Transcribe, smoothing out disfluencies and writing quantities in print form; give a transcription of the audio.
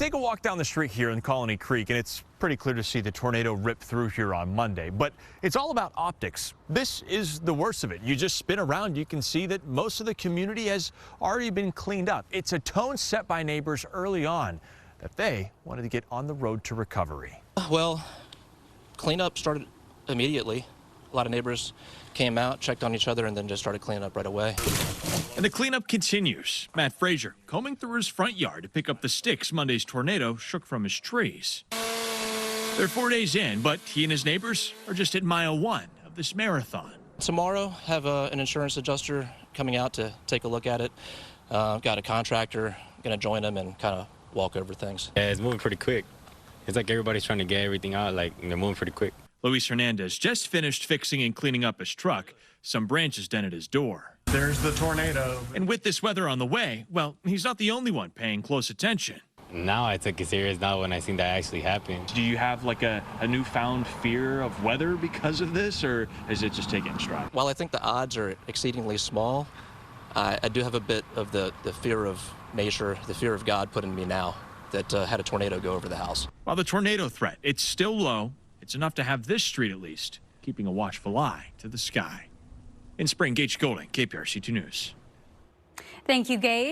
take a walk down the street here in Colony Creek, and it's pretty clear to see the tornado rip through here on Monday. But it's all about optics. This is the worst of it. You just spin around, you can see that most of the community has already been cleaned up. It's a tone set by neighbors early on that they wanted to get on the road to recovery. Well, cleanup started immediately. A lot of neighbors came out, checked on each other, and then just started cleaning up right away. And the cleanup continues. Matt Frazier combing through his front yard to pick up the sticks Monday's tornado shook from his trees. They're 4 days in, but he and his neighbors are just at mile 1 of this marathon. Tomorrow, have an insurance adjuster coming out to take a look at it. Got a contractor, going to join them and kind of walk over things. Yeah, it's moving pretty quick. It's like everybody's trying to get everything out, like they're moving pretty quick. Luis Hernandez just finished fixing and cleaning up his truck. Some branches dented his door. There's the tornado. And with this weather on the way, well, he's not the only one paying close attention. Now I took it serious now when I seen that actually happen. Do you have like a newfound fear of weather because of this, or is it just taking stride? While I think the odds are exceedingly small, I do have a bit of the fear of nature, the fear of God put in me now that had a tornado go over the house. While the tornado threat, it's still low, it's enough to have this street at least keeping a watchful eye to the sky. In Spring, Gage, Goulding, KPRC-TV News. Thank you, Gage.